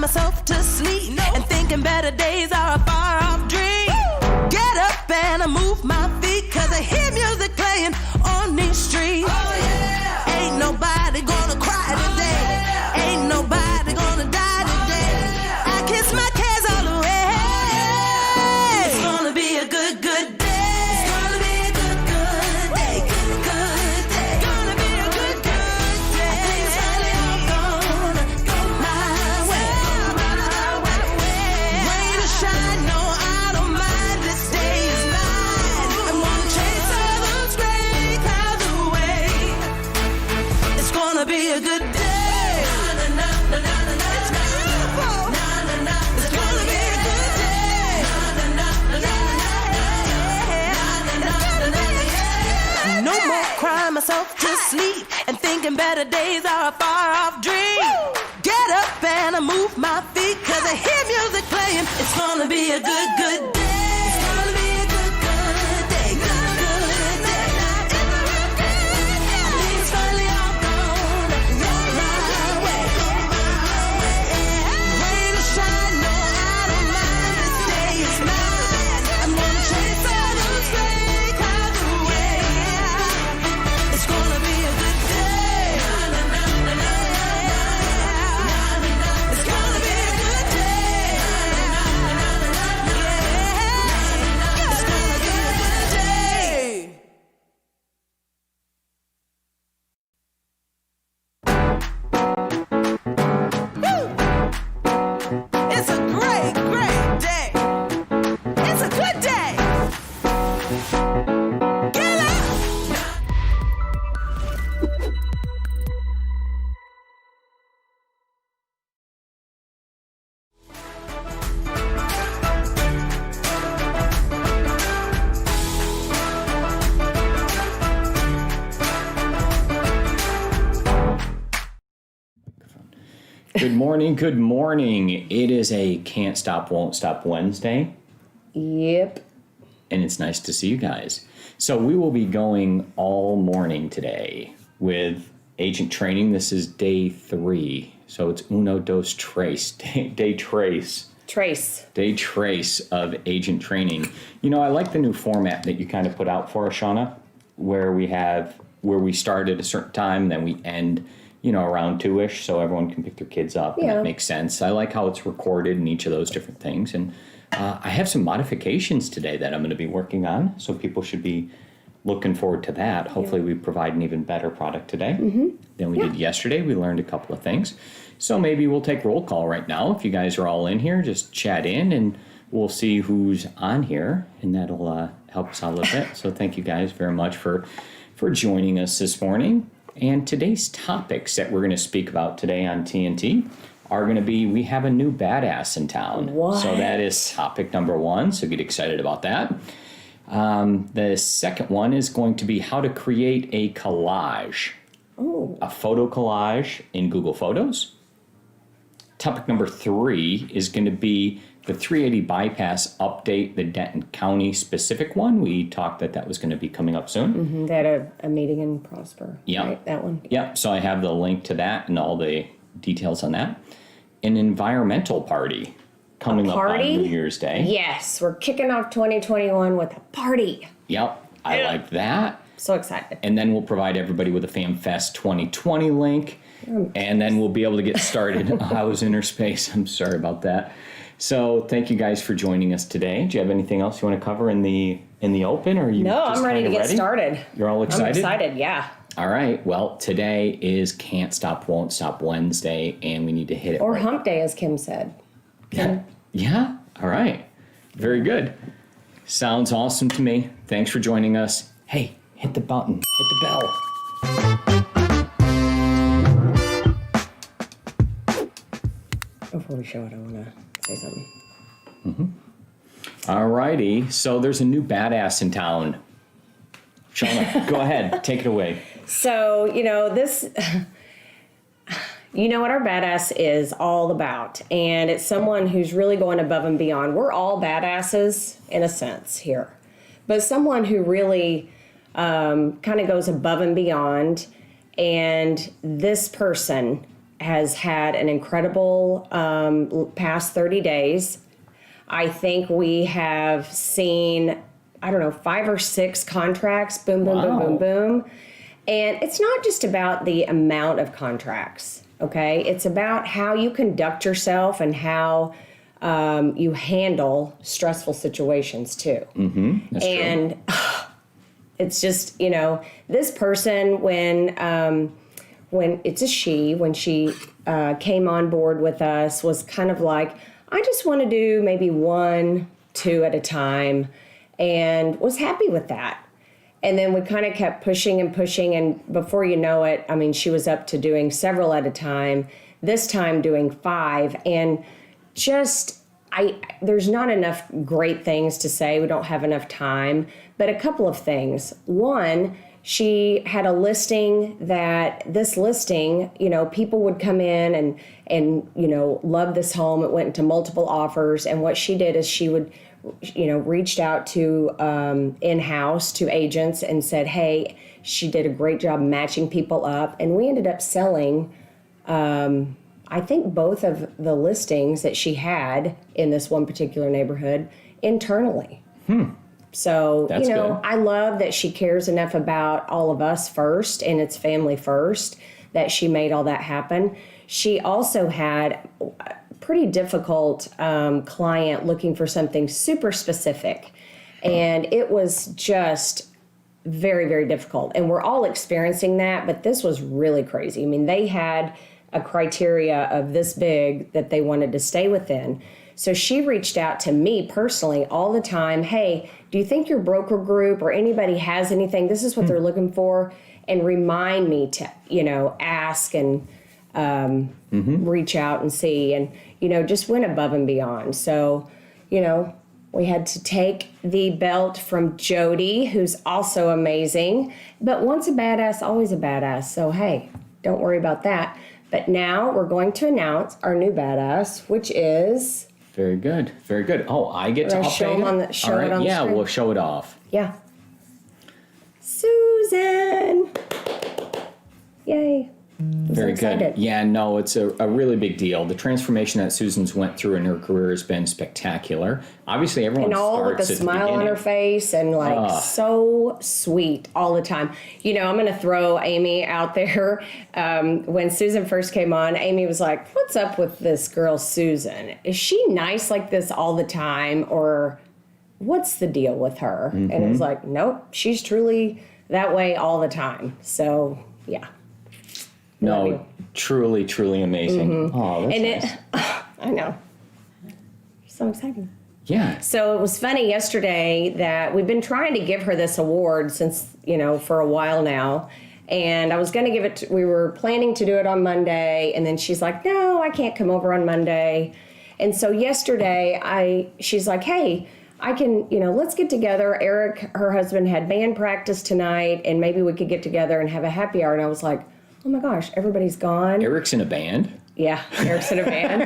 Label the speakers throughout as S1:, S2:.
S1: myself to sleep and thinking better days are a far off dream. Get up and I move my feet, cause I hear music playing on these streets. Ain't nobody gonna cry today. Ain't nobody gonna die today. I kiss my cares all away. It's gonna be a good, good day. It's gonna be a good, good day. Good, good day. Gonna be a good, good day. I think it's finally all gonna go my way. Rain or shine, no, I don't mind. This day is mine. I wanna chase all those gray clouds away. It's gonna be a good day. No more crying myself to sleep and thinking better days are a far off dream. Get up and I move my feet, cause I hear music playing. It's gonna be a good, good day. It's gonna be a good, good day. Good, good day. I think it's finally all gonna go my way. Rain or shine, no, I don't mind. This day is mine. I'm gonna chase all those gray clouds away. It's gonna be a good day. It's gonna be a good day. It's gonna be a good day. It's a great, great day. It's a good day. Get up.
S2: Good morning, good morning. It is a Can't Stop, Won't Stop Wednesday,
S3: Yep.
S2: and it's nice to see you guys. So we will be going all morning today with agent training. This is day 3. So it's uno, dos, tres, day trace. Day trace of agent training. You know, I like the new format that you kind of put out for us, Shana, where we start at a certain time, then we end, you know, around 2-ish, so everyone can pick their kids up, and
S3: Yeah.
S2: it makes sense. I like how it's recorded and each of those different things. And I have some modifications today that I'm going to be working on, so people should be looking forward to that. Hopefully we provide an even better product today than we did yesterday. We learned a couple of things. So maybe we'll take roll call right now. If you guys are all in here, just chat in and we'll see who's on here, and that'll help us out a little bit. So thank you guys very much for joining us this morning. And today's topics that we're going to speak about today on TNT are going to be, we have a new badass in town.
S3: What?
S2: So that is topic number 1, so get excited about that. The second one is going to be how to create a collage, a photo collage in Google Photos. Topic number 3 is going to be the 380 bypass update, the Denton County specific one. We talked that was going to be coming up soon.
S3: They had a meeting in Prosper.
S2: Yeah.
S3: Right? That one.
S2: Yep, so I have the link to that and all the details on that. An environmental party coming up on New Year's Day.
S3: Yes, we're kicking off 2021 with a party.
S2: Yep, I like that.
S3: So excited.
S2: And then we'll provide everybody with a FamFest 2020 link. And then we'll be able to get started. I was in her space. I'm sorry about that. So thank you guys for joining us today. Do you have anything else you want to cover in the open? Or are you
S3: No,
S2: just
S3: I'm ready to
S2: kinda
S3: get started.
S2: You're all excited?
S3: I'm excited, yeah.
S2: All right. Well, today is Can't Stop, Won't Stop Wednesday, and we need to hit it.
S3: Or
S2: right.
S3: hump day, as Kim said.
S2: Yeah. All right. Very good. Sounds awesome to me. Thanks for joining us. Hey, hit the button. Hit the bell.
S3: Before we show it, I want to say something.
S2: All righty. So there's a new badass in town. Shana, go ahead. Take it away.
S3: So, you know, you know what our badass is all about. And it's someone who's really going above and beyond. We're all badasses in a sense here. But someone who really kind of goes above and beyond. And this person has had an incredible past 30 days. I think we have seen, 5 or 6 contracts, boom, boom, boom, boom, boom. And it's not just about the amount of contracts, okay? It's about how you conduct yourself and how you handle stressful situations too.
S2: That's
S3: and
S2: true.
S3: It's just, this person, when it's a she, when she came on board with us, was kind of like, I just want to do maybe 1, 2 at a time, and was happy with that. And then we kind of kept pushing and pushing, and before you know it, she was up to doing several at a time, this time doing 5, and just, there's not enough great things to say. We don't have enough time, but a couple of things. One, she had a listing that people would come in and love this home. It went into multiple offers. And what she did is she would, reached out to in-house to agents and said, hey, she did a great job matching people up. And we ended up selling, I think both of the listings that she had in this one particular neighborhood internally. So,
S2: That's good.
S3: I love that she cares enough about all of us first, and it's family first, that she made all that happen. She also had a pretty difficult client looking for something super specific, and it was just very, very difficult. And we're all experiencing that, but this was really crazy. They had a criteria of this big that they wanted to stay within. So she reached out to me personally all the time. Hey, do you think your broker group or anybody has anything? This is what they're looking for. And remind me to, ask and reach out and see. And, just went above and beyond. So, we had to take the belt from Jody, who's also amazing. But once a badass, always a badass. So, hey, don't worry about that. But now we're going to announce our new badass, which is...
S2: Very good. Very good. Oh, I get to
S3: show
S2: update
S3: on
S2: it?
S3: the show
S2: All
S3: it
S2: right.
S3: on the
S2: Yeah,
S3: screen.
S2: we'll show it off.
S3: Yeah. Susan! Yay. I'm
S2: Very
S3: so excited.
S2: good. Yeah, no, it's a really big deal. The transformation that Susan's went through in her career has been spectacular. Obviously, everyone
S3: And all with
S2: starts
S3: a
S2: at the
S3: smile on
S2: beginning.
S3: her face and so sweet all the time. I'm going to throw Amy out there. When Susan first came on, Amy was like, what's up with this girl, Susan? Is she nice like this all the time, or what's the deal with her? And it was like, nope, she's truly that way all the time. So, yeah.
S2: No, truly, truly amazing. Oh, that's nice.
S3: I know. So exciting.
S2: Yeah.
S3: So it was funny yesterday that we've been trying to give her this award since, for a while now. And I was going to give it, we were planning to do it on Monday. And then she's like, no, I can't come over on Monday. And so yesterday, she's like, hey, I can, let's get together. Eric, her husband, had band practice tonight, and maybe we could get together and have a happy hour. And I was like, oh my gosh, everybody's gone.
S2: Eric's in a band?
S3: Yeah, Eric's in a band.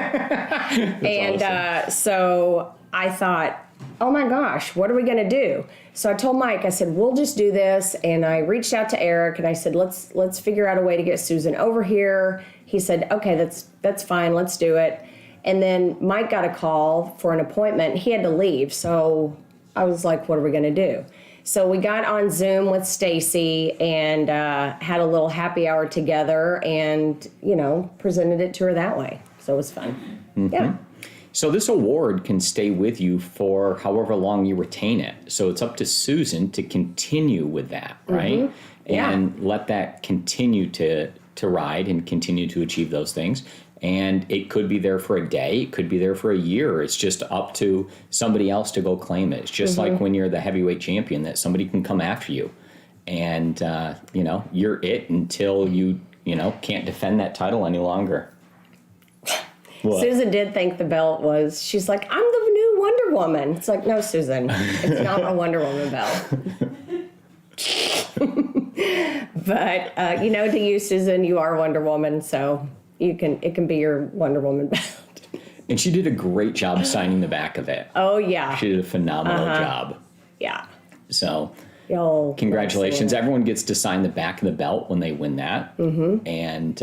S3: And
S2: awesome.
S3: So I thought, oh my gosh, what are we going to do? So I told Mike, I said, we'll just do this. And I reached out to Eric and I said, let's figure out a way to get Susan over here. He said, okay, that's fine. Let's do it. And then Mike got a call for an appointment. He had to leave. So I was like, what are we going to do? So we got on Zoom with Stacy and had a little happy hour together and, presented it to her that way. So it was fun. Yeah.
S2: So this award can stay with you for however long you retain it. So it's up to Susan to continue with that, right?
S3: Yeah.
S2: And let that continue to ride and continue to achieve those things. And it could be there for a day, it could be there for a year. It's just up to somebody else to go claim it. It's just like when you're the heavyweight champion, that somebody can come after you. And, you're it until you can't defend that title any longer. What?
S3: Susan did think the belt was, she's like, I'm the new Wonder Woman. It's like, no, Susan, it's not a Wonder Woman belt. But, to you, Susan, you are Wonder Woman, so it can be your Wonder Woman belt.
S2: And she did a great job signing the back of it.
S3: Oh, yeah.
S2: She did a phenomenal job.
S3: Yeah.
S2: So,
S3: Oh,
S2: congratulations.
S3: excellent.
S2: Everyone gets to sign the back of the belt when they win that. Mm-hmm. And,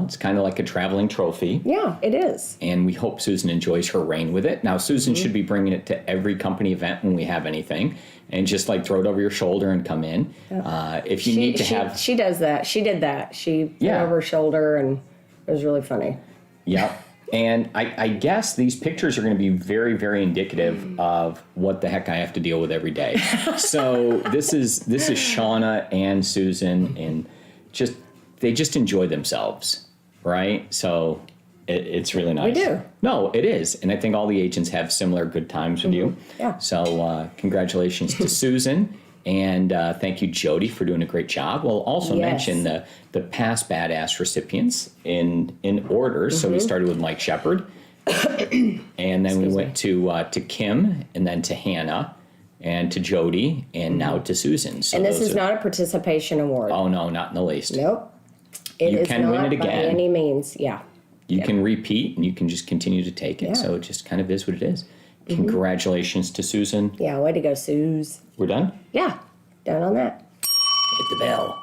S2: it's kind of like a traveling trophy.
S3: Yeah, it is.
S2: And we hope Susan enjoys her reign with it. Now, Susan should be bringing it to every company event when we have anything, and just like throw it over your shoulder and come in. If you need to have...
S3: She does that. She did that. She put it over her shoulder, and it was really funny.
S2: Yep. And I guess these pictures are going to be very, very indicative of what the heck I have to deal with every day. So this is Shana and Susan, and they just enjoy themselves, right? So it's really nice.
S3: We do.
S2: No, it is. And I think all the agents have similar good times with you.
S3: Yeah.
S2: So congratulations to Susan. And thank you, Jody, for doing a great job. We'll also mention the past badass recipients in order. So we started with Mike Shepard, and then we went to Kim, and then to Hannah, and to Jody, and now to Susan. So
S3: and this is not a participation award.
S2: Oh no, not in the least.
S3: Nope. It
S2: You
S3: is
S2: can
S3: not
S2: win it again.
S3: by any means. Yeah.
S2: You can repeat, and you can just continue to take it.
S3: Yeah.
S2: So it just kind of is what it is. Congratulations to Susan.
S3: Yeah. Way to go, Suze.
S2: We're done.
S3: Yeah. Done on that.
S2: Hit the bell.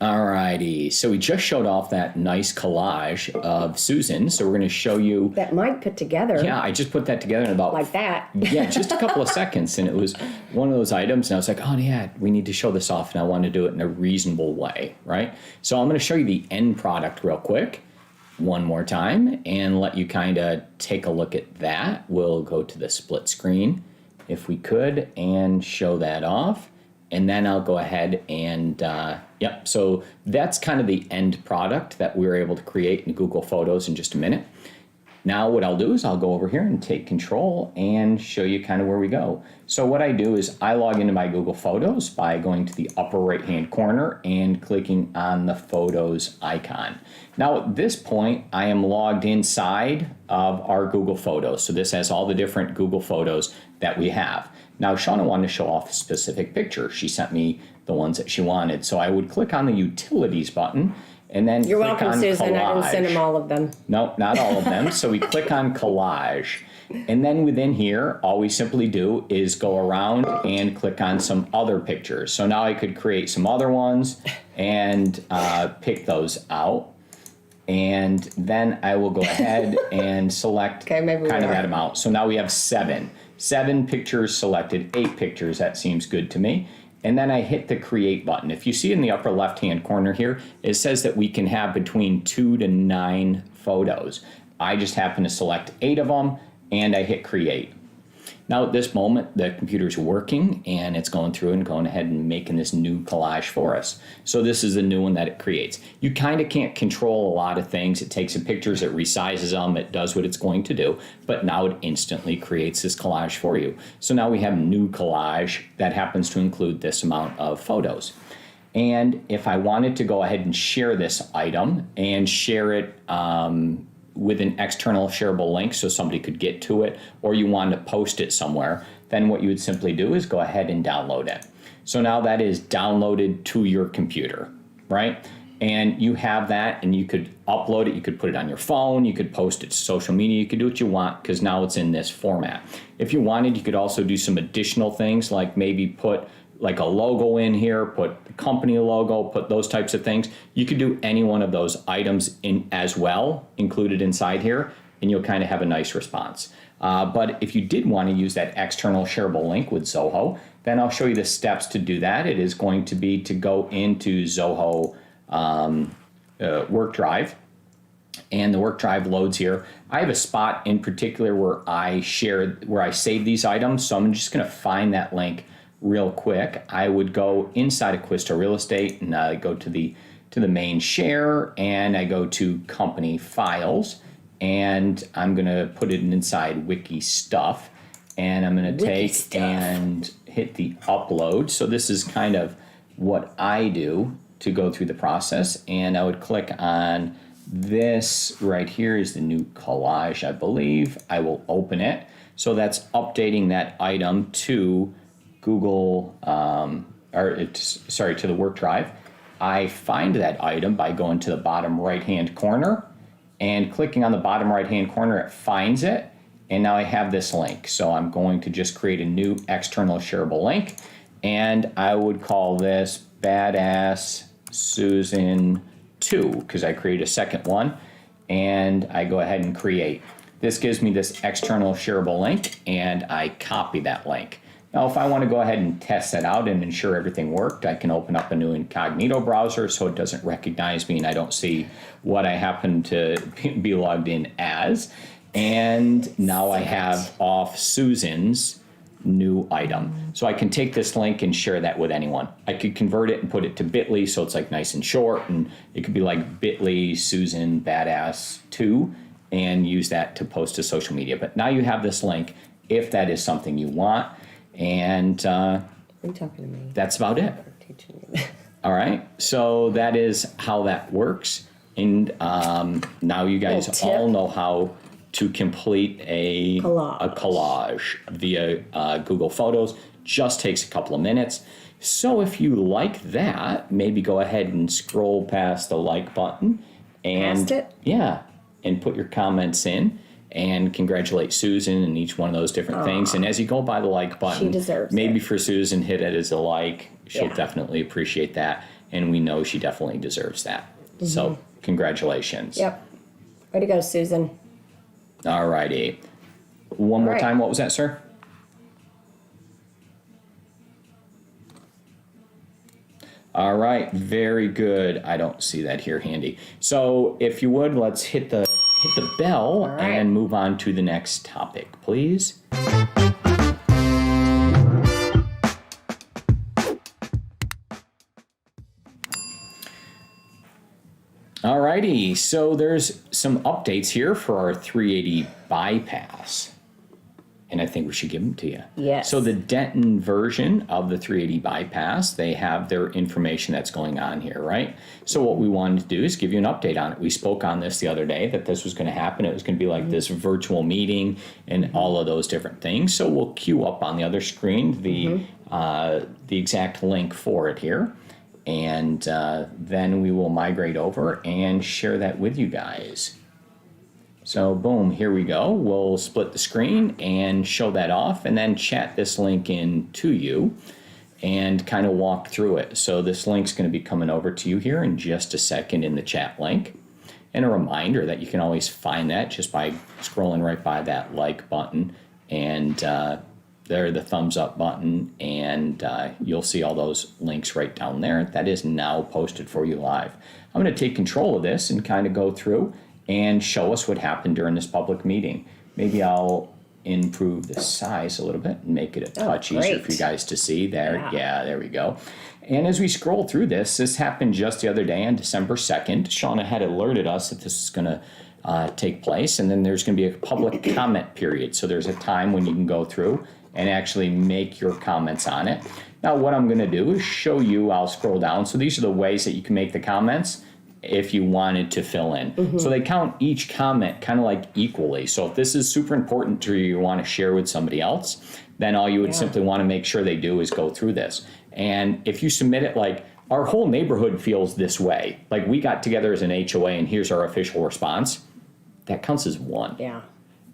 S2: Alrighty, so we just showed off that nice collage of Susan, so we're going to show you...
S3: That Mike put together.
S2: Yeah, I just put that together in about...
S3: Like that.
S2: Yeah, just a couple of seconds, and it was one of those items, and I was like, oh yeah, we need to show this off, and I want to do it in a reasonable way, right? So I'm going to show you the end product real quick, one more time, and let you kind of take a look at that. We'll go to the split screen, if we could, and show that off. And then I'll go ahead and, so that's kind of the end product that we were able to create in Google Photos in just a minute. Now what I'll do is I'll go over here and take control and show you kind of where we go. So what I do is I log into my Google Photos by going to the upper right-hand corner and clicking on the Photos icon. Now at this point, I am logged inside of our Google Photos. So this has all the different Google Photos that we have. Now, Shana wanted to show off a specific picture. She sent me the ones that she wanted. So I would click on the Utilities button and then
S3: You're
S2: click
S3: welcome,
S2: on
S3: Susan.
S2: Collage.
S3: I didn't send him all of them.
S2: No, not all of them. So we click on Collage. And then within here, all we simply do is go around and click on some other pictures. So now I could create some other ones and pick those out. And then I will go ahead and select kind of that amount. So now we have 7 pictures selected, 8 pictures. That seems good to me. And then I hit the create button. If you see in the upper left-hand corner here, it says that we can have between 2 to 9 photos. I just happen to select 8 of them, and I hit create. Now at this moment, the computer's working, and it's going through and going ahead and making this new collage for us. So this is the new one that it creates. You kind of can't control a lot of things. It takes some pictures, it resizes them, it does what it's going to do, but now it instantly creates this collage for you. So now we have a new collage that happens to include this amount of photos. And if I wanted to go ahead and share this item and share it with an external shareable link so somebody could get to it, or you want to post it somewhere, then what you would simply do is go ahead and download it. So now that is downloaded to your computer, right? And you have that, and you could upload it, you could put it on your phone, you could post it to social media, you could do what you want, because now it's in this format. If you wanted, you could also do some additional things, like maybe put like a logo in here, put the company logo, put those types of things. You could do any one of those items in as well, included inside here, and you'll kind of have a nice response. But if you did want to use that external shareable link with Zoho, then I'll show you the steps to do that. It is going to be to go into Zoho Work Drive, and the Work Drive loads here. I have a spot in particular where I save these items, so I'm just going to find that link real quick. I would go inside Acquisto Real Estate, and I go to the main share, and I go to company files, and I'm gonna put it inside Wiki Stuff, and I'm gonna take and hit the upload. So this is kind of what I do to go through the process, and I would click on this right here is the new collage, I believe. I will open it. So that's updating that item to Google, to the Work Drive. I find that item by going to the bottom right-hand corner, and clicking on the bottom right-hand corner, it finds it. And now I have this link. So I'm going to just create a new external shareable link. And I would call this Badass Susan 2 because I create a second one. And I go ahead and create. This gives me this external shareable link, and I copy that link. Now, if I want to go ahead and test that out and ensure everything worked, I can open up a new incognito browser so it doesn't recognize me and I don't see what I happen to be logged in as. And now I have off Susan's new item. So I can take this link and share that with anyone. I could convert it and put it to bit.ly so it's like nice and short, and it could be like bit.ly Susan Badass 2 and use that to post to social media. But now you have this link if that is something you want. And
S3: Are you talking to me?
S2: that's about it.
S3: Teaching you.
S2: All right. So that is how that works. And now you guys
S3: Little tip.
S2: all know how to complete a collage via Google Photos. Just takes a couple of minutes. So if you like that, maybe go ahead and scroll past the like button and
S3: Past it?
S2: Yeah, and put your comments in and congratulate Susan and each one of those different things. And as you go by the like button,
S3: She deserves
S2: maybe
S3: it.
S2: for Susan, hit it as a like. She'll
S3: Yeah.
S2: definitely appreciate that. And we know she definitely deserves that. So congratulations.
S3: Yep. Way to go, Susan.
S2: All righty. One more
S3: right.
S2: time. What was that, sir? All right. Very good. I don't see that here handy. So if you would, let's hit the bell
S3: right.
S2: and move on to the next topic, please. Alrighty, so there's some updates here for our 380 bypass, and I think we should give them to you.
S3: Yes.
S2: So the Denton version of the 380 bypass, they have their information that's going on here, right? So what we wanted to do is give you an update on it. We spoke on this the other day that this was going to happen. It was going to be like this virtual meeting and all of those different things. So we'll queue up on the other screen the exact link for it here. And then we will migrate over and share that with you guys. So boom, here we go. We'll split the screen and show that off and then chat this link in to you and kind of walk through it. So this link's going to be coming over to you here in just a second in the chat link. And a reminder that you can always find that just by scrolling right by that like button and there, the thumbs up button, and you'll see all those links right down there. That is now posted for you live. I'm going to take control of this and kind of go through and show us what happened during this public meeting. Maybe I'll improve the size a little bit and make it a touch easier for you guys to see. There, yeah, there we go. And as we scroll through this happened just the other day on December 2nd. Shana had alerted us that this is going to take place, and then there's going to be a public comment period. So there's a time when you can go through and actually make your comments on it. Now what I'm going to do is show you, I'll scroll down. So these are the ways that you can make the comments if you wanted to fill in. So they count each comment kind of like equally. So if this is super important to you want to share with somebody else, then all you would simply want to make sure they do is go through this. And if you submit it like, our whole neighborhood feels this way, like we got together as an HOA and here's our official response, that counts as one.
S3: Yeah.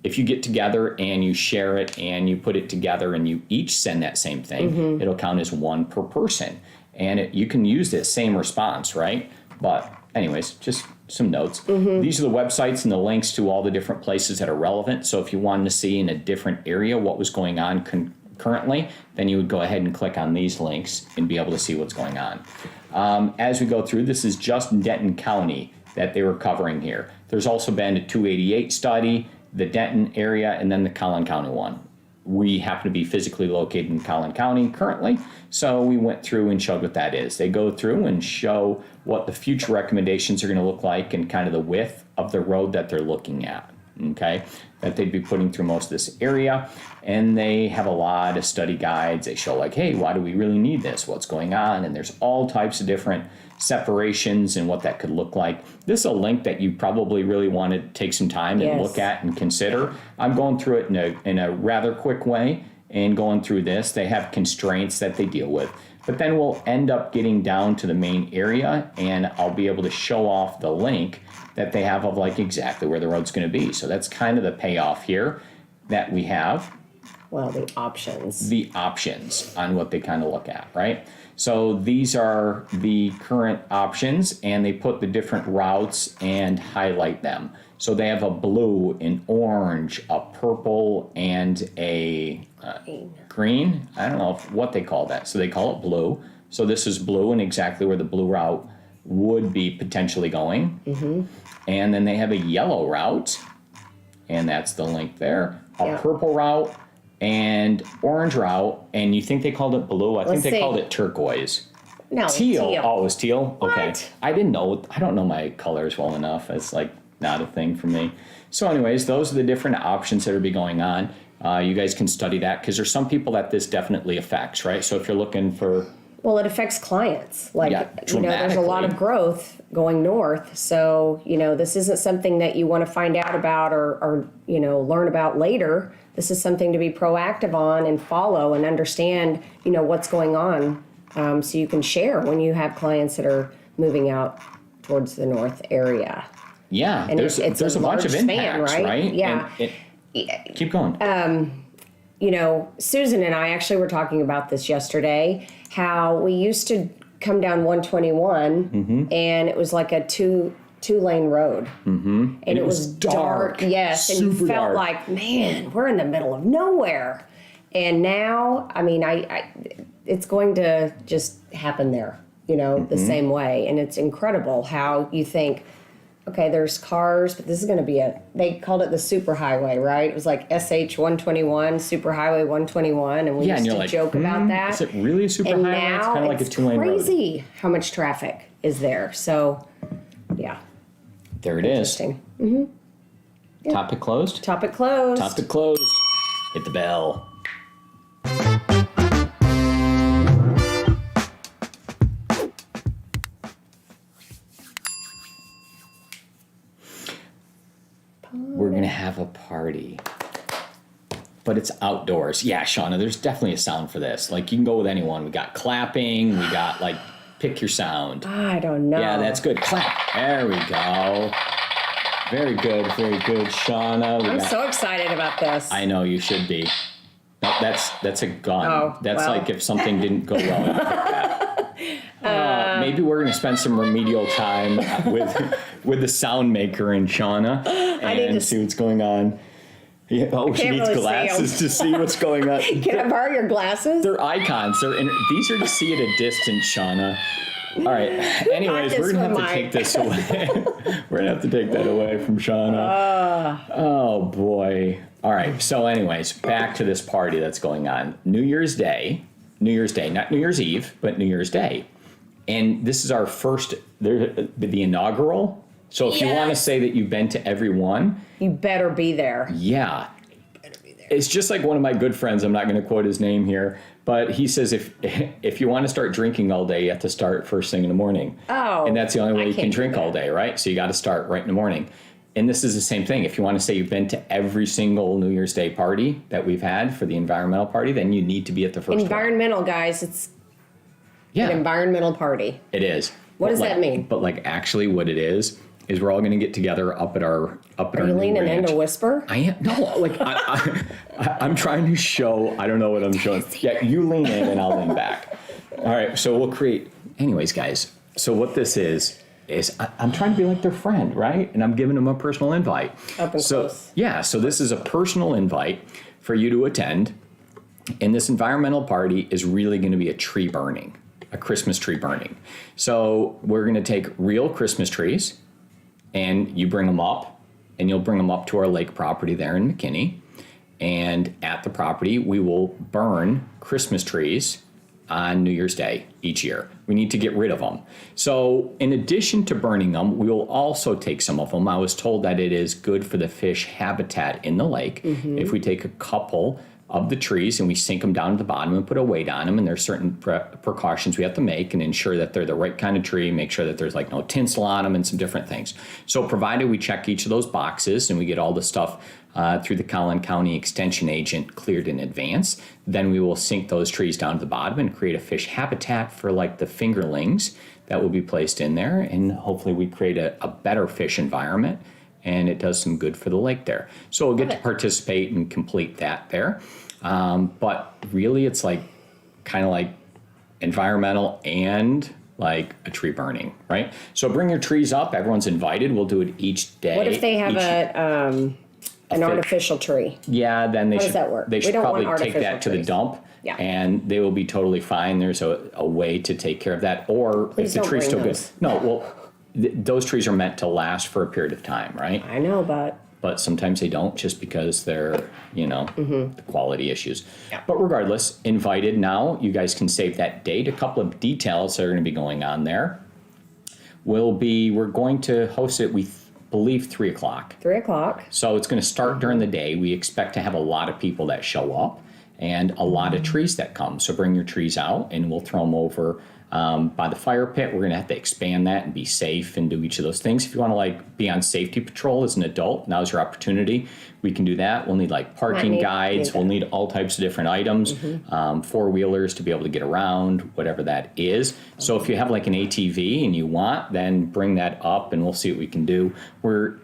S2: If you get together and you share it and you put it together and you each send that same thing, it'll count as one per person. And you can use that same response, right? But anyways, just some notes. These are the websites and the links to all the different places that are relevant. So if you wanted to see in a different area what was going on currently, then you would go ahead and click on these links and be able to see what's going on. As we go through, this is just Denton County that they were covering here. There's also been a 288 study, the Denton area, and then the Collin County one. We happen to be physically located in Collin County currently, so we went through and showed what that is. They go through and show what the future recommendations are going to look like and kind of the width of the road that they're looking at, okay, that they'd be putting through most of this area. And they have a lot of study guides. They show like, hey, why do we really need this? What's going on? And there's all types of different separations and what that could look like. This is a link that you probably really want to take some time and look at and consider. I'm going through it in a rather quick way and going through this. They have constraints that they deal with. but then we'll end up getting down to the main area, and I'll be able to show off the link that they have of like exactly where the road's going to be. So that's kind of the payoff here that we have.
S3: Well, the options.
S2: The options on what they kind of look at, right? So these are the current options, and they put the different routes and highlight them. So they have a blue, an orange, a purple, and a green. I don't know what they call that. So they call it blue. So this is blue and exactly where the blue route would be potentially going. Mm-hmm. And then they have a yellow route, and that's the link there. A purple route and orange route. And you think they called it blue? I think they called it turquoise.
S3: No,
S2: teal. Oh, it was teal? Okay.
S3: What?
S2: I didn't know. I don't know my colors well enough. It's like not a thing for me. So anyways, those are the different options that will be going on. You guys can study that because there's some people that this definitely affects, right? So if you're looking for...
S3: Well, it affects clients. Like,
S2: Yeah,
S3: there's a lot of growth going north. So, this isn't something that you want to find out about or learn about later. This is something to be proactive on and follow and understand, what's going on. So you can share when you have clients that are moving out towards the north area.
S2: Yeah,
S3: And
S2: there's a bunch of impacts, right?
S3: Yeah.
S2: Keep going.
S3: Susan and I actually were talking about this yesterday, how we used to come down 121 and it was like a two-lane road. Mm-hmm. And it was dark. Yes. And you felt like, man, we're in the middle of nowhere. And now, it's going to just happen there, the same way. And it's incredible how you think, okay, there's cars, but this is going to be they called it the superhighway, right? It was like SH 121, superhighway 121, and we used to joke about that.
S2: Is it really a superhighway?
S3: And now
S2: it's kind of like a two-lane road.
S3: It's crazy how much traffic is there. So, yeah.
S2: There it is.
S3: Interesting. Mm-hmm.
S2: Yeah. Topic closed?
S3: Topic closed.
S2: Topic closed. Hit the bell. We're going to have a party. But it's outdoors. Yeah, Shauna, there's definitely a sound for this. Like, you can go with anyone. We got clapping. We got, pick your sound.
S3: I don't know.
S2: Yeah, that's good. Clap. There we go. Very good, Shauna.
S3: I'm so excited about this.
S2: I know, you should be. No, that's a gun.
S3: Oh,
S2: that's
S3: well.
S2: like if something didn't go well. You pick that. Maybe we're going to spend some remedial time with the sound maker and Shauna and see what's going on. Yeah, she needs
S3: really
S2: glasses to see what's going on.
S3: Can I borrow your glasses?
S2: They're icons. These are to see at a distance, Shauna. All right. Anyways, we're going to have to take this away. We're going to have to take that away from Shauna. Oh, boy. All right. So anyways, back to this party that's going on. New Year's Day, not New Year's Eve, but New Year's Day. And this is our first, the inaugural. So if you want to say that you've been to every one.
S3: You better be there.
S2: Yeah. It's just like one of my good friends, I'm not going to quote his name here, but he says if you want to start drinking all day, you have to start first thing in the morning.
S3: Oh.
S2: And that's the only way you can drink all day, right? So you got to start right in the morning. And this is the same thing. If you want to say you've been to every single New Year's Day party that we've had for the environmental party, then you need to be at the first
S3: Environmental, guys. It's an environmental party.
S2: It is.
S3: What does that mean?
S2: But actually what it is we're all going to get together up at our
S3: Are you leaning in to whisper?
S2: I am. No, I'm trying to show. I don't know what I'm showing. Yeah, you lean in and I'll lean back. All right, so we'll create. Anyways, guys. So what this is I'm trying to be like their friend, right? And I'm giving them a personal invite.
S3: Up and close.
S2: Yeah. So this is a personal invite for you to attend, and this environmental party is really going to be a tree burning, a Christmas tree burning. So we're going to take real Christmas trees. And you bring them up, and you'll bring them up to our lake property there in McKinney. And at the property, we will burn Christmas trees on New Year's Day each year. We need to get rid of them. So in addition to burning them, we will also take some of them. I was told that it is good for the fish habitat in the lake if we take a couple of the trees, and we sink them down to the bottom and put a weight on them. And there's certain precautions we have to make and ensure that they're the right kind of tree, make sure that there's like no tinsel on them and some different things. So provided we check each of those boxes and we get all the stuff through the Collin County Extension agent cleared in advance, then we will sink those trees down to the bottom and create a fish habitat for like the fingerlings that will be placed in there. And hopefully we create a better fish environment, and it does some good for the lake there. So we'll get to participate and complete that there. But really it's like kind of like environmental and like a tree burning, right? So bring your trees up. Everyone's invited. We'll do it each day.
S3: What if they have an artificial tree?
S2: Yeah, then they
S3: How
S2: should.
S3: does that work?
S2: They
S3: We
S2: should
S3: don't
S2: probably
S3: want
S2: take that to the
S3: artificial trees.
S2: dump.
S3: Yeah.
S2: And they will be totally fine. There's a way to take care of that. Or
S3: Please
S2: if the
S3: don't
S2: tree's
S3: bring
S2: still
S3: those.
S2: good. No, well, those trees are meant to last for a period of time, right?
S3: I know, but
S2: Sometimes they don't, just because they're, the quality issues.
S3: Yeah.
S2: But regardless, invited now. You guys can save that date. A couple of details that are going to be going on there. We're going to host it, we believe, 3 o'clock.
S3: 3 o'clock.
S2: So it's going to start during the day. We expect to have a lot of people that show up and a lot of trees that come. So bring your trees out and we'll throw them over by the fire pit. We're going to have to expand that and be safe and do each of those things. If you want to like be on safety patrol as an adult, now's your opportunity. We can do that. We'll need like parking guides. We'll need all types of different items, four-wheelers to be able to get around, whatever that is. So if you have like an ATV and you want, then bring that up and we'll see what we can do. We're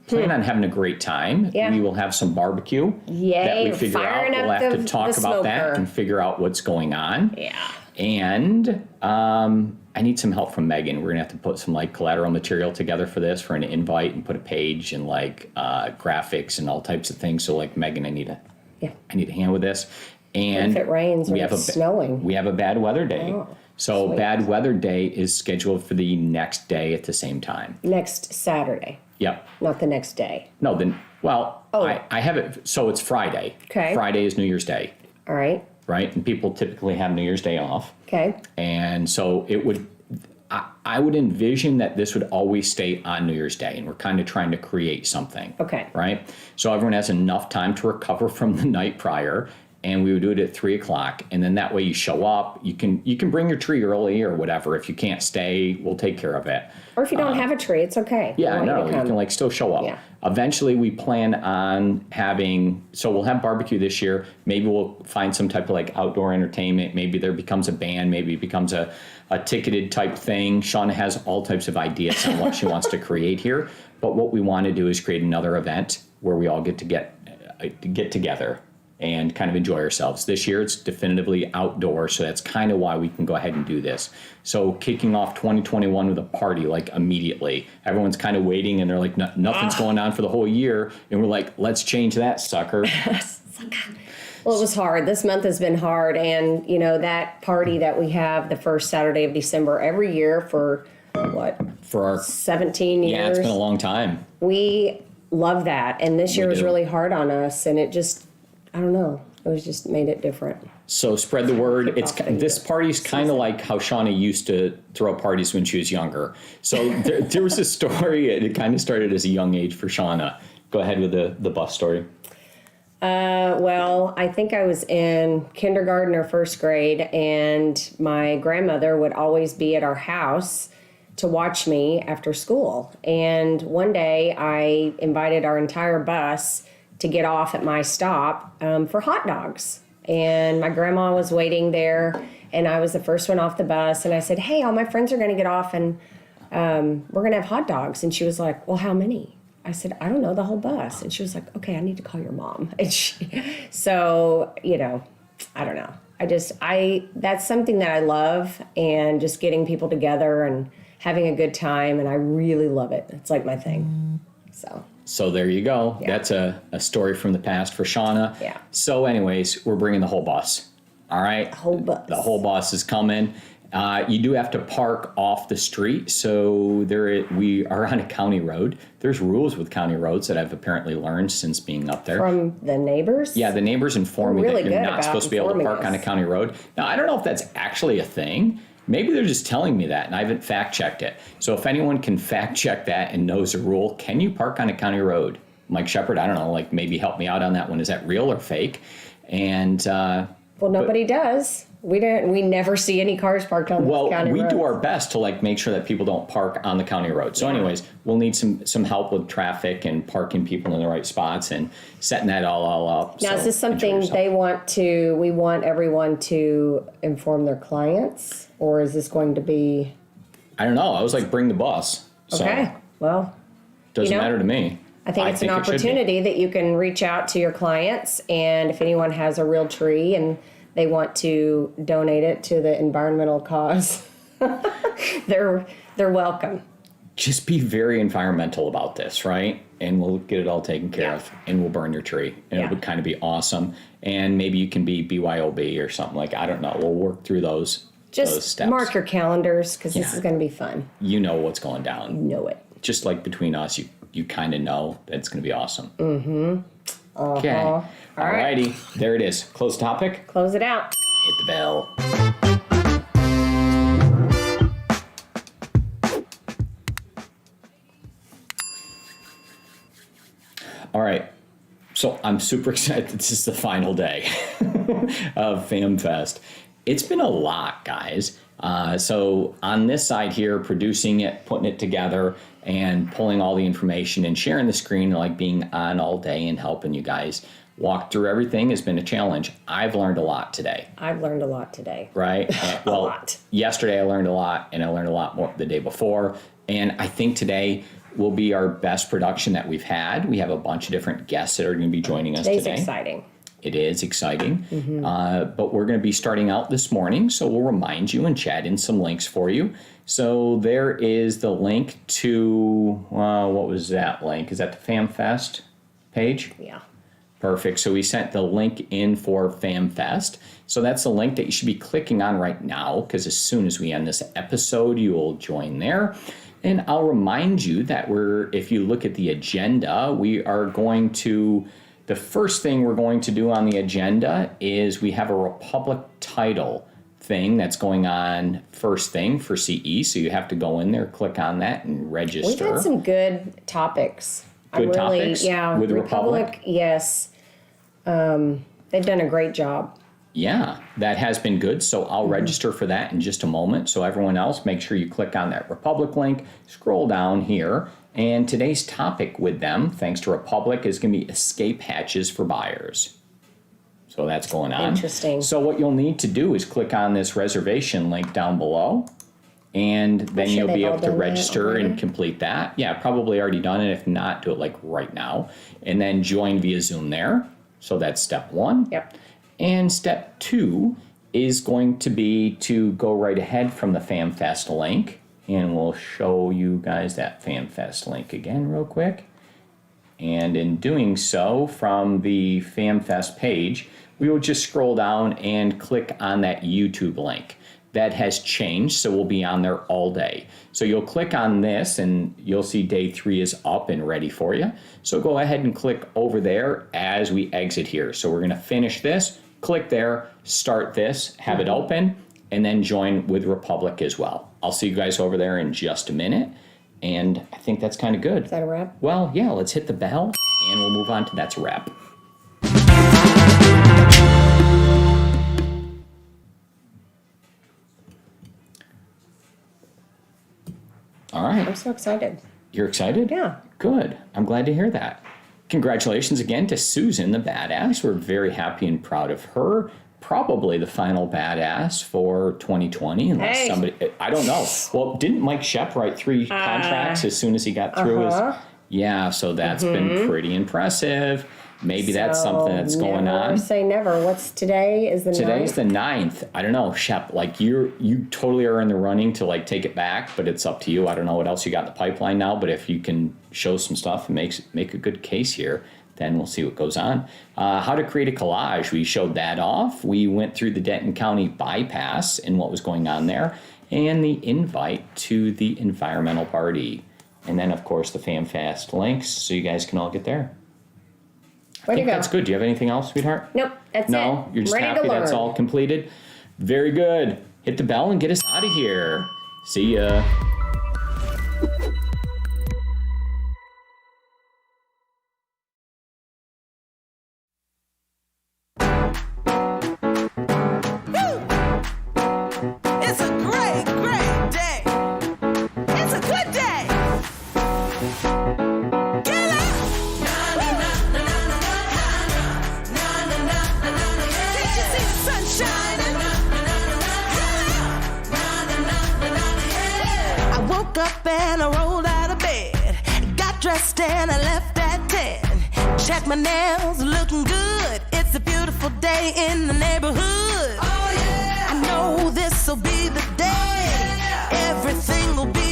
S2: planning on having a great time.
S3: Yeah.
S2: We will have some barbecue
S3: Yay,
S2: that we figure out.
S3: firing
S2: We'll
S3: up
S2: have
S3: the-
S2: to talk
S3: the
S2: about that
S3: smoker.
S2: and figure out what's going on.
S3: Yeah.
S2: And I need some help from Megan. We're gonna have to put some like collateral material together for this, for an invite, and put a page and like graphics and all types of things. So like Megan, I need a hand with this. And
S3: If it rains or it's snowing.
S2: we have a bad weather day.
S3: Oh,
S2: so
S3: sweet.
S2: bad weather day is scheduled for the next day at the same time.
S3: Next Saturday,
S2: Yep.
S3: not the next day.
S2: No, then well,
S3: Oh.
S2: I have it. So it's Friday.
S3: Okay.
S2: Friday is New Year's Day,
S3: All right.
S2: right? And people typically have New Year's Day off.
S3: Okay.
S2: And so it would, I would envision that this would always stay on New Year's Day, and we're kind of trying to create something.
S3: Okay.
S2: Right? So everyone has enough time to recover from the night prior, and we would do it at 3 o'clock, and then that way you show up, you can bring your tree early or whatever. If you can't stay, we'll take care of it.
S3: Or if you don't have a tree, it's okay.
S2: Yeah,
S3: We want
S2: no,
S3: to
S2: you
S3: come.
S2: can like still show up.
S3: Yeah.
S2: Eventually, we plan on having, so we'll have barbecue this year. Maybe we'll find some type of like outdoor entertainment. Maybe there becomes a band. Maybe it becomes a ticketed type thing. Shauna has all types of ideas on what she wants to create here. But what we want to do is create another event where we all get together and kind of enjoy ourselves. This year it's definitively outdoor, so that's kind of why we can go ahead and do this. So kicking off 2021 with a party like immediately. Everyone's kind of waiting and they're like, nothing's going on for the whole year. And we're like, let's change that, sucker.
S3: Well, it was hard. This month has been hard. And, that party that we have the first Saturday of December every year for,
S2: For our
S3: 17 years?
S2: Yeah, it's been a long time.
S3: We love that. And this year was
S2: do.
S3: really hard on us. And it just, I don't know. It was just made it different.
S2: So spread the word.
S3: Off
S2: This party's kind of like how Shauna used to throw parties when she was younger. So there was a story. It kind of started as a young age for Shauna. Go ahead with the bus story.
S3: Well, I think I was in kindergarten or first grade, and my grandmother would always be at our house to watch me after school. And one day I invited our entire bus to get off at my stop for hot dogs. And my grandma was waiting there, and I was the first one off the bus. And I said, hey, all my friends are going to get off, and we're going to have hot dogs. And she was like, well, how many? I said, I don't know, the whole bus. And she was like, okay, I need to call your mom. And so, I don't know. That's something that I love, and just getting people together and having a good time. And I really love it. It's like my thing. So
S2: there you go.
S3: Yeah.
S2: That's a story from the past for Shauna.
S3: Yeah.
S2: So anyways, we're bringing the whole bus. All right. The whole bus is coming. You do have to park off the street. So we are on a county road. There's rules with county roads that I've apparently learned since being up there.
S3: From the neighbors?
S2: Yeah, the neighbors inform me
S3: really
S2: that you're
S3: good
S2: not
S3: about
S2: supposed to be able to
S3: informing
S2: park on a
S3: us.
S2: county road. Now, I don't know if that's actually a thing. Maybe they're just telling me that, and I haven't fact-checked it. So if anyone can fact-check that and knows the rule, can you park on a county road? Mike Shepard, I don't know, like maybe help me out on that one. Is that real or fake? And
S3: Well, nobody does. We never see any cars parked on the county roads.
S2: we do our best to like make sure that people don't park on the county road. So anyways, we'll need some help with traffic and parking people in the right spots and setting that all up.
S3: Now,
S2: So
S3: is this something
S2: enjoy
S3: we want everyone to inform their clients, or is this going to be?
S2: I don't know. I was like, bring the bus. So
S3: Okay, well,
S2: doesn't matter to me.
S3: I think it's an
S2: it should be.
S3: opportunity that you can reach out to your clients, and if anyone has a real tree and they want to donate it to the environmental cause, they're welcome.
S2: Just be very environmental about this, right? And we'll get it all taken care of, and we'll burn your tree, and it would kind of be awesome. And maybe you can be BYOB or something like, I don't know. We'll work through those steps.
S3: Mark your calendars, because this is going to be fun.
S2: You know what's going down.
S3: You know it.
S2: Just like between us, you kind of know that it's going to be awesome.
S3: Mm-hmm.
S2: Okay. All righty. There it is. Close topic.
S3: Close it out.
S2: Hit the bell. All right. So I'm super excited. This is the final day of FamFest. It's been a lot, guys. So on this side here, producing it, putting it together, and pulling all the information and sharing the screen, like being on all day and helping you guys walk through everything has been a challenge. I've learned a lot today.
S3: I've learned a lot today.
S2: Right?
S3: A lot.
S2: Yesterday I learned a lot, and I learned a lot more the day before. And I think today will be our best production that we've had. We have a bunch of different guests that are going to be joining us today.
S3: Today's exciting.
S2: It is exciting, but we're going to be starting out this morning, so we'll remind you and chat in some links for you. So there is the link to, what was that link? Is that the FamFest page?
S3: Yeah.
S2: Perfect. So we sent the link in for FamFest. So that's the link that you should be clicking on right now, because as soon as we end this episode, you will join there. And I'll remind you that if you look at the agenda, we are going to... The first thing we're going to do on the agenda is we have a Republic title thing that's going on first thing for CE. So you have to go in there, click on that, and register.
S3: We've had some good topics.
S2: Topics?
S3: Yeah.
S2: With Republic?
S3: Yes. They've done a great job.
S2: Yeah, that has been good. So I'll register for that in just a moment. So everyone else, make sure you click on that Republic link, scroll down here. And today's topic with them, thanks to Republic, is going to be escape hatches for buyers. So that's going on.
S3: Interesting.
S2: So what you'll need to do is click on this reservation link down below, and then you'll be able to register and complete that. Yeah, probably already done it. If not, do it like right now. And then join via Zoom there. So that's step one.
S3: Yep.
S2: And step two is going to be to go right ahead from the FamFest link. And we'll show you guys that FamFest link again real quick. And in doing so, from the FamFest page, we will just scroll down and click on that YouTube link. That has changed, so we'll be on there all day. So you'll click on this, and you'll see day 3 is up and ready for you. So go ahead and click over there as we exit here. So we're going to finish this, click there, start this, have it open, and then join with Republic as well. I'll see you guys over there in just a minute, and I think that's kind of good.
S3: Is that a wrap?
S2: Well, yeah, let's hit the bell, and we'll move on to that's a wrap. All right.
S3: I'm so excited.
S2: You're excited?
S3: Yeah.
S2: Good. I'm glad to hear that. Congratulations again to Susan, the badass. We're very happy and proud of her. Probably the final badass for 2020, unless somebody, I don't know. Well, didn't Mike Shep write 3 contracts as soon as he got through his? Yeah, so that's been pretty impressive. Maybe that's something that's going on.
S3: Never say never. What's today? Is the 9th?
S2: Today's the 9th. I don't know, Shep. Like you totally are in the running to like take it back, but it's up to you. I don't know what else you got in the pipeline now, but if you can show some stuff and make a good case here, then we'll see what goes on. How to create a collage. We showed that off. We went through the Denton County bypass and what was going on there, and the invite to the environmental party. And then, of course, the FamFest links, so you guys can all get there. I think that's good. Do you have anything else, sweetheart?
S3: Nope, that's it.
S2: No? You're just
S3: Ready
S2: happy
S3: to learn.
S2: that's all completed? Very good. Hit the bell and get us out of here. See ya.
S1: left at 10. Check my nails, looking good. It's a beautiful day in the neighborhood. Oh yeah, I know this'll be the day. Everything will be